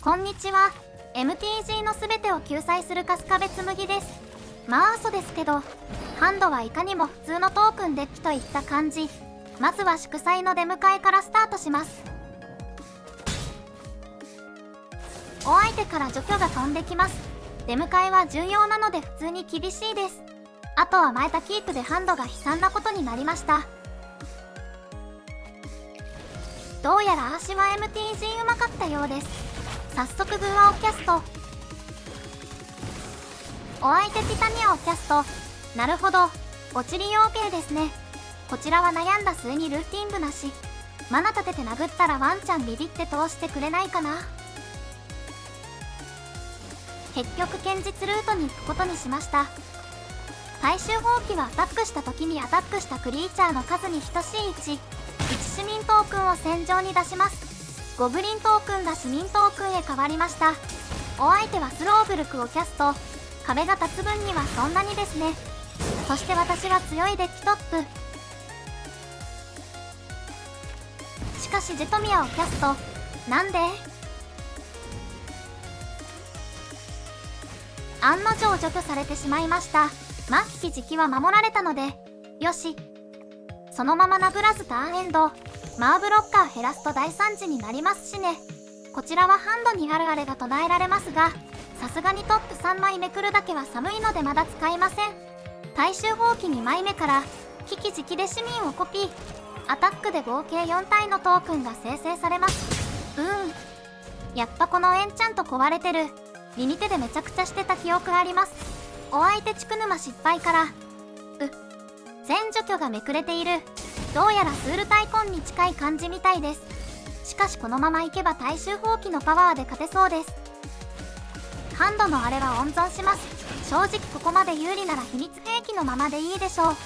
こんにちは。 MTG のすべてを救済する春日部紬です。まあそうですけど、ハンドはいかにも普通のトークンデッキといった感じ。まずは祝祭の出迎えからスタートします。お相手から除去が飛んできます。出迎えは重要なので普通に厳しいです。あとは前田キープでハンドが悲惨なことになりました。どうやら足は MTG うまかったようです。早速グーアをキャスト。お相手ティタニアをキャスト。なるほど、落ちり養鶏ですね。こちらは悩んだ末にルーティングなし。マナ立てて殴ったらワンチャンビビって通してくれないかな。結局堅実ルートに行くことにしました。最終放棄はアタックした時にアタックしたクリーチャーの数に等しい1市民トークンを戦場に出します。ゴブリントークンが市民トークンへ変わりました。お相手はスローブルクをキャスト。壁が立つ分にはそんなにですね。そして私は強いデッキトップ。しかしジェトミアをキャスト。なんで？案の定除去されてしまいました。末期時期は守られたのでよし。そのまま殴らずターンエンド。マーブロッカー減らすと大惨事になりますしね。こちらはハンドにあるあれが唱えられますが、さすがにトップ3枚めくるだけは寒いのでまだ使いません。大衆放棄2枚目から危機時期で市民をコピー。アタックで合計4体のトークンが生成されます。やっぱこのエンチャント壊れてる。リミテでめちゃくちゃしてた記憶あります。お相手地区沼失敗から全除去がめくれている。どうやらスールタイコンに近い感じみたいです。しかしこのままいけば大衆放棄のパワーで勝てそうです。ハンドのあれは温存します。正直ここまで有利なら秘密兵器のままでいいでしょう。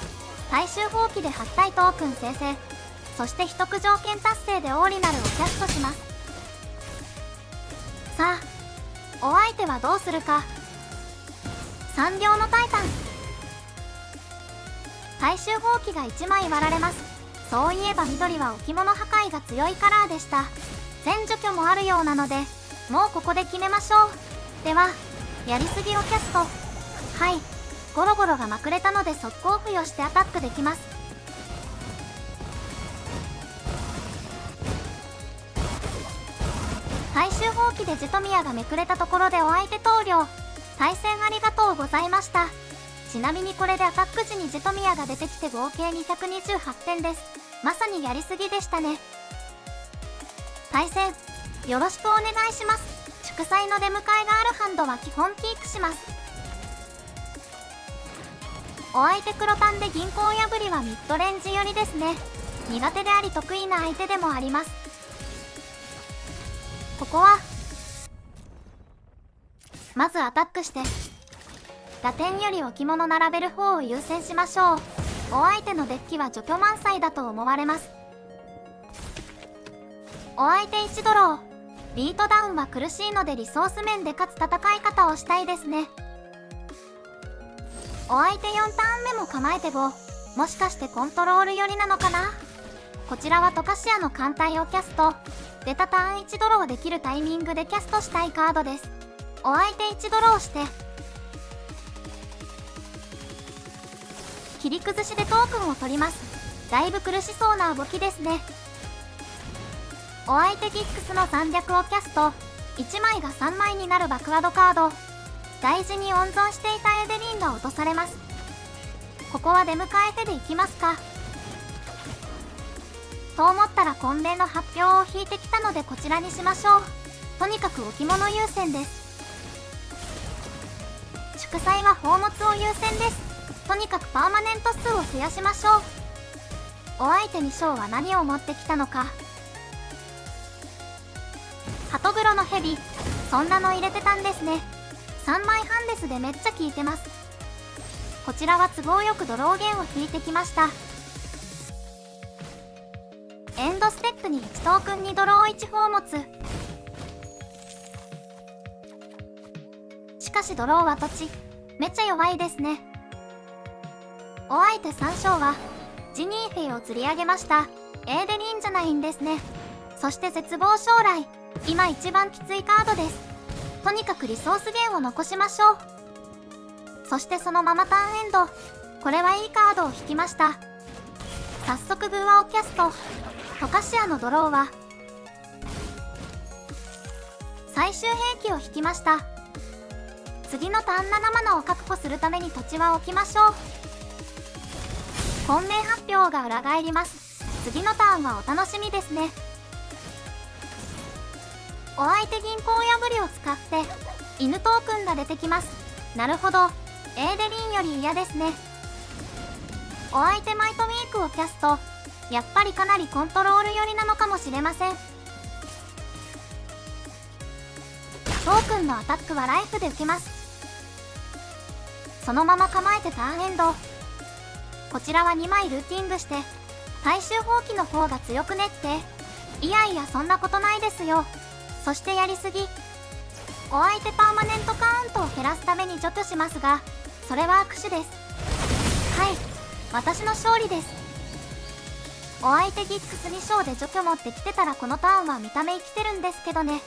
大衆放棄で8体トークン生成。そして秘匿条件達成でオーリナルをキャストします。さあお相手はどうするか。3両のタイタン。大衆放棄が1枚割られます。そういえば緑は置物破壊が強いカラーでした。全除去もあるようなのでもうここで決めましょう。ではやりすぎをキャスト。はい、ゴロゴロがまくれたので速攻付与してアタックできます。大衆放棄でジェトミアがめくれたところでお相手投了。対戦ありがとうございました。ちなみにこれでアタック時にジェトミアが出てきて合計228点です。まさにやりすぎでしたね。対戦よろしくお願いします。祝祭の出迎えがあるハンドは基本キープします。お相手黒パンで銀行破りはミッドレンジ寄りですね。苦手であり得意な相手でもあります。ここはまずアタックして打点より置物並べる方を優先しましょう。お相手のデッキは除去満載だと思われます。お相手1ドロー。ビートダウンは苦しいのでリソース面で勝つ戦い方をしたいですね。お相手4ターン目も構えて5。もしかしてコントロール寄りなのかな。こちらはトカシアの艦隊をキャスト。出たターン1ドローできるタイミングでキャストしたいカードです。お相手1ドローして切り崩しでトークンを取ります。だいぶ苦しそうな動きですね。お相手ギックスの残略をキャスト。1枚が3枚になるバックワードカード。大事に温存していたエデリンが落とされます。ここは出迎えてでいきますか。と思ったら婚礼の発表を引いてきたのでこちらにしましょう。とにかく置物優先です。祝祭は宝物を優先です。とにかくパーマネント数を増やしましょう。お相手2将は何を持ってきたのか。ハトグロのヘビ、そんなの入れてたんですね。3枚半ですでめっちゃ効いてます。こちらは都合よくドローゲンを引いてきました。エンドステップに1トークンにドロー1宝物。しかしドローは土地めっちゃ弱いですね。お相手3将はジニーフェイを釣り上げました。エーデリンじゃないんですね。そして絶望将来今一番きついカードです。とにかくリソース源を残しましょう。そしてそのままターンエンド。これはいいカードを引きました。早速ブーアをキャスト。トカシアのドローは最終兵器を引きました。次のターン7マナを確保するために土地は置きましょう。本命発表が裏返ります。次のターンはお楽しみですね。お相手銀行破りを使って犬トークンが出てきます。なるほど、エーデリンより嫌ですね。お相手マイトウィークをキャスト。やっぱりかなりコントロール寄りなのかもしれません。トークンのアタックはライフで受けます。そのまま構えてターンエンド。こちらは2枚ルーティングして最終放棄の方が強くねって。いやいやそんなことないですよ。そしてやりすぎ。お相手パーマネントカウントを減らすために除去しますが、それは握手です。はい、私の勝利です。お相手ギックス2勝で除去持ってきてたらこのターンは見た目生きてるんですけどね。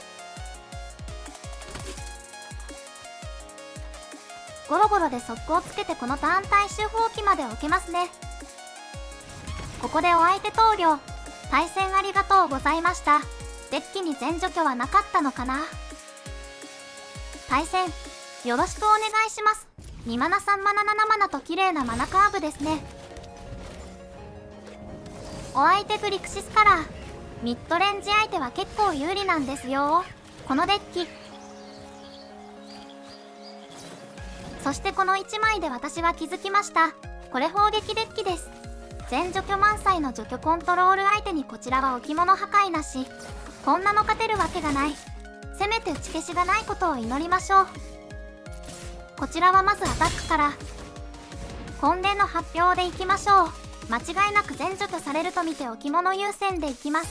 ゴロゴロで速攻つけてこのターン最終放棄まで置けますね。ここでお相手投了。対戦ありがとうございました。デッキに全除去はなかったのかな。対戦よろしくお願いします。2マナ3マナ7マナと綺麗なマナカーブですね。お相手グリクシスカラー。ミッドレンジ相手は結構有利なんですよ、このデッキ。そしてこの1枚で私は気づきました。これ砲撃デッキです。全除去満載の除去コントロール相手にこちらは置物破壊なし。こんなの勝てるわけがない。せめて打ち消しがないことを祈りましょう。こちらはまずアタックから本例の発表でいきましょう。間違いなく全除去されると見て置物優先でいきます。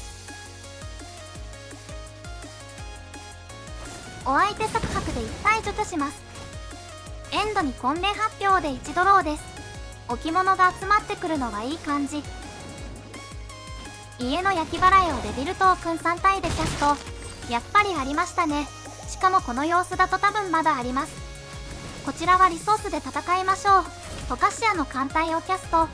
お相手サクハクで1体除去します。エンドに婚礼発表で1ドローです。置物が集まってくるのはいい感じ。家の焼き払いをデビルトークン3体でキャスト。やっぱりありましたね。しかもこの様子だと多分まだあります。こちらはリソースで戦いましょう。トカシアの艦隊をキャスト。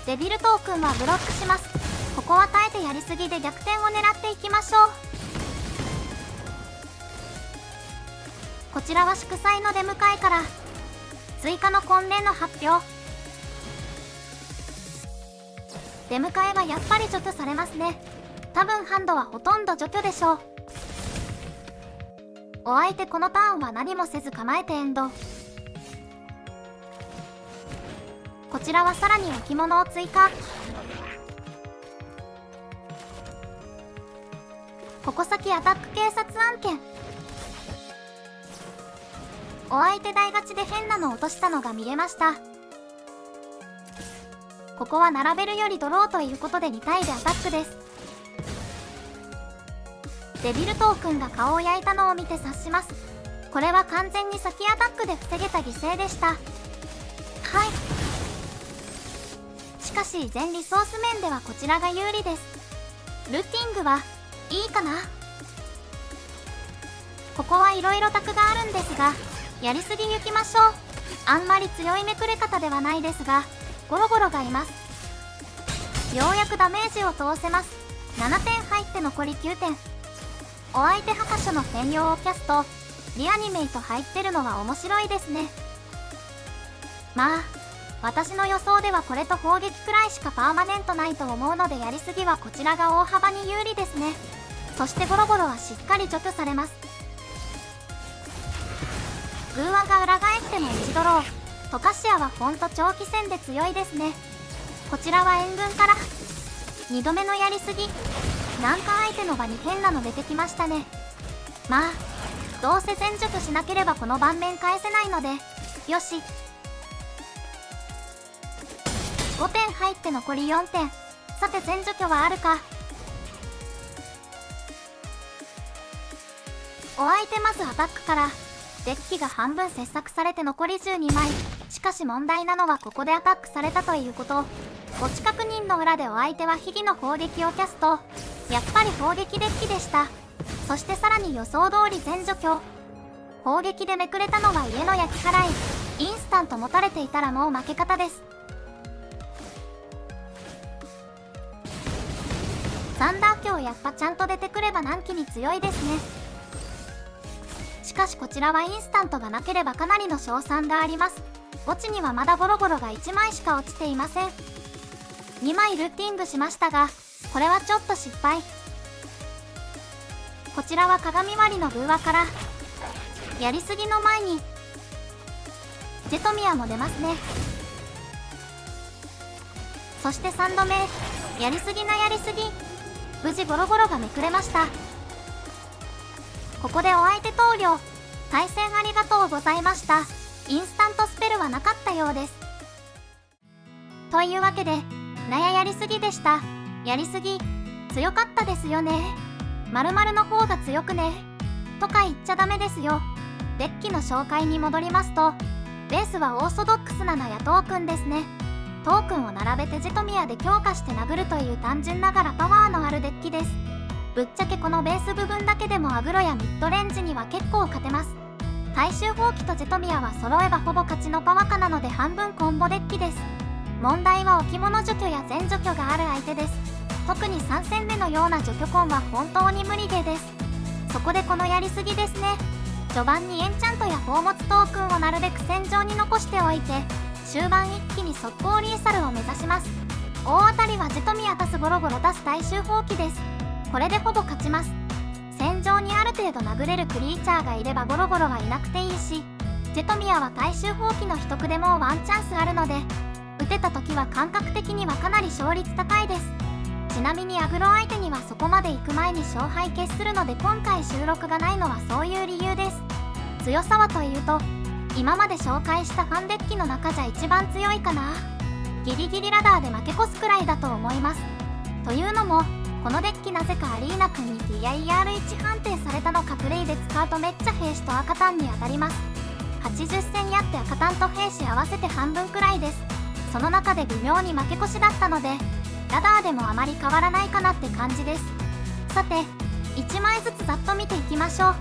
デビルトークンはブロックします。ここは耐えてやりすぎで逆転を狙っていきましょう。こちらは祝祭の出迎えから追加の婚礼の発表。出迎えはやっぱり除去されますね。多分ハンドはほとんど除去でしょう。お相手このターンは何もせず構えてエンド。こちらはさらに置物を追加。矛先アタック警察案件。お相手台勝ちで変なの落としたのが見れました。ここは並べるよりドローということで2体でアタックです。デビルトークンが顔を焼いたのを見て察します。これは完全に先アタックで防げた犠牲でした。はい。しかし全リソース面ではこちらが有利です。ルーティングはいいかな。ここはいろいろ卓があるんですが、やりすぎ行きましょう。あんまり強いめくれ方ではないですが、ゴロゴロがいます。ようやくダメージを通せます。7点入って残り9点。お相手博士の専用をキャスト。リアニメイト入ってるのは面白いですね。まあ私の予想ではこれと砲撃くらいしかパーマネントないと思うので、やりすぎはこちらが大幅に有利ですね。そしてゴロゴロはしっかり除去されます。グーワが裏返っても1ドロー。トカシアはほんと長期戦で強いですね。こちらは援軍から2度目のやりすぎ。なんか相手の場に変なの出てきましたね。まあどうせ全除去しなければこの盤面返せないのでよし。5点入って残り4点。さて全除去はあるか。お相手まずアタックからデッキが半分切削されて残り12枚。しかし問題なのはここでアタックされたということ。墓地確認の裏でお相手は秘技の砲撃をキャスト。やっぱり砲撃デッキでした。そしてさらに予想通り全除去。砲撃でめくれたのは家の焼き払い。インスタント持たれていたらもう負け方です。サンダー鏡やっぱちゃんと出てくれば何機に強いですね。しかしこちらはインスタントがなければかなりの勝算があります。墓地にはまだゴロゴロが1枚しか落ちていません。2枚ルッティングしましたが、これはちょっと失敗。こちらは鏡割りの偶話から、やりすぎの前にジェトミアも出ますね。そして3度目、やりすぎなやりすぎ。無事ゴロゴロがめくれました。ここでお相手投了。対戦ありがとうございました。インスタントスペルはなかったようです。というわけで、やりすぎでした。やりすぎ、強かったですよね。〇〇の方が強くね。とか言っちゃダメですよ。デッキの紹介に戻りますと、ベースはオーソドックスなナヤトークンですね。トークンを並べてジェトミアで強化して殴るという単純ながらパワーのあるデッキです。ぶっちゃけこのベース部分だけでもアグロやミッドレンジには結構勝てます。大衆放棄とジェトミアは揃えばほぼ勝ちのパワカなので半分コンボデッキです。問題は置物除去や全除去がある相手です。特に3戦目のような除去コンは本当に無理ゲーです。そこでこのやりすぎですね。序盤にエンチャントや宝物トークンをなるべく戦場に残しておいて、終盤一気に速攻リーサルを目指します。大当たりはジェトミア足すゴロゴロ足す大衆放棄です。これでほぼ勝ちます。戦場にある程度殴れるクリーチャーがいればゴロゴロはいなくていいし、ジェトミアは大衆放棄の秘匿でもワンチャンスあるので、打てた時は感覚的にはかなり勝率高いです。ちなみにアグロ相手にはそこまで行く前に勝敗決するので今回収録がないのはそういう理由です。強さはというと、今まで紹介したファンデッキの中じゃ一番強いかな。ギリギリラダーで負け越すくらいだと思います。というのも、このデッキなぜかアリーナ君に TIR1 判定されたのかプレイで使うとめっちゃ兵士と赤タンに当たります。80戦やって赤タンと兵士合わせて半分くらいです。その中で微妙に負け越しだったので、ラダーでもあまり変わらないかなって感じです。さて、1枚ずつざっと見ていきましょう。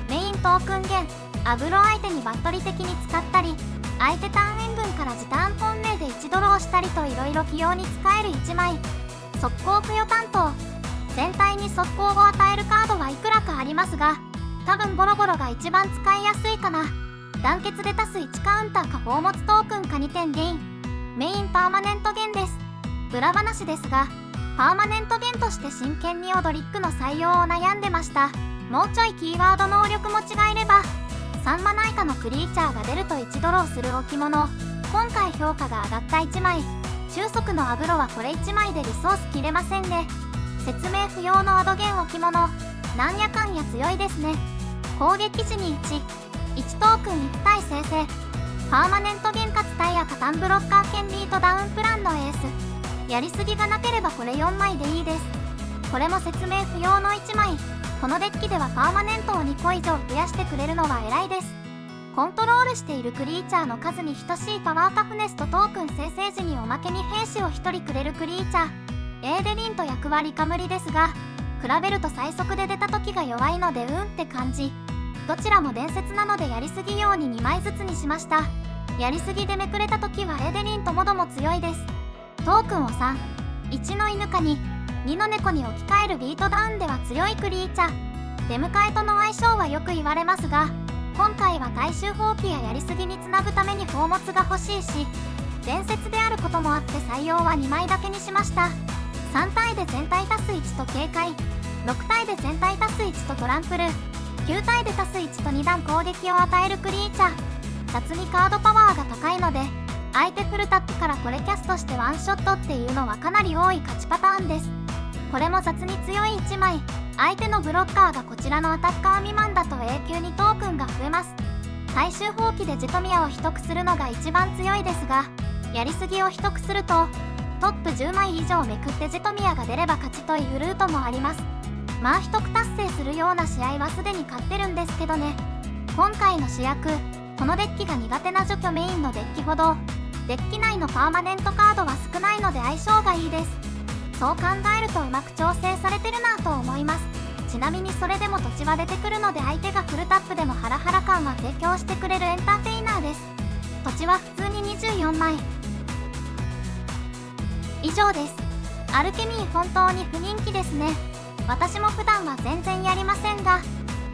メイントークン源、アグロ相手にバットリ的に使ったり、相手ターン援軍から時短本命で1ドローしたりといろいろ器用に使える1枚。速攻付与担当、全体に速攻を与えるカードはいくらかありますが、多分ゴロゴロが一番使いやすいかな。団結で足す1カウンターか宝物トークンか2点ゲイン。メインパーマネント源です。裏話ですが、パーマネント源として真剣にオドリックの採用を悩んでました。もうちょいキーワード能力も違えれば、3マナ以下のクリーチャーが出ると1ドローする置物。今回評価が上がった1枚。中速のアグロはこれ1枚でリソース切れませんね。説明不要のアドゲン置物。なんやかんや強いですね。攻撃時に1トークン1体生成。パーマネント源かつタイヤカタンブロッカー兼ビートダウンプランのエース。やりすぎがなければこれ4枚でいいです。これも説明不要の1枚。このデッキではパーマネントを2個以上増やしてくれるのは偉いです。コントロールしているクリーチャーの数に等しいパワータフネスとトークン生成時におまけに兵士を1人くれるクリーチャー。エーデリンと役割か無理ですが、比べると最速で出た時が弱いのでって感じ。どちらも伝説なのでやりすぎ用に2枚ずつにしました。やりすぎでめくれた時はエーデリンともども強いです。トークンを3、1の犬かに、2の猫に置き換えるビートダウンでは強いクリーチャー。出迎えとの相性はよく言われますが、今回は大衆放棄ややりすぎにつなぐために宝物が欲しいし、伝説であることもあって採用は2枚だけにしました。3体で全体足す1と警戒、6体で全体足す1とトランプル、9体で足す1と2段攻撃を与えるクリーチャー。雑にカードパワーが高いので、相手フルタップからこれキャストしてワンショットっていうのはかなり多い勝ちパターンです。これも雑に強い1枚。相手のブロッカーがこちらのアタッカー未満だと永久にトークンが増えます。大衆放棄でジェトミアを秘匿するのが一番強いですが、やりすぎを秘匿するとトップ10枚以上めくってジェトミアが出れば勝ちというルートもあります。まあ秘匿達成するような試合はすでに勝ってるんですけどね。今回の主役、このデッキが苦手な除去メインのデッキほどデッキ内のパーマネントカードは少ないので相性がいいです。そう考えるとうまく調整されてるなぁと思います。ちなみにそれでも土地は出てくるので相手がフルタップでもハラハラ感は提供してくれるエンターテイナーです。土地は普通に24枚。以上です。アルケミー本当に不人気ですね。私も普段は全然やりませんが、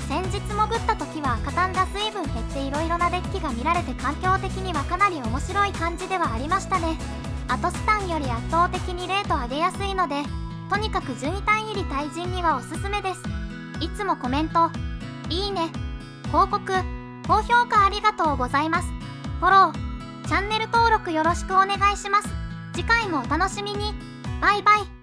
先日潜った時は赤タンが随分減っていろいろなデッキが見られて環境的にはかなり面白い感じではありましたね。あとスタンより圧倒的にレート上げやすいので、とにかく順位単位対人にはおすすめです。いつもコメント、いいね、広告、高評価ありがとうございます。フォロー、チャンネル登録よろしくお願いします。次回もお楽しみに。バイバイ。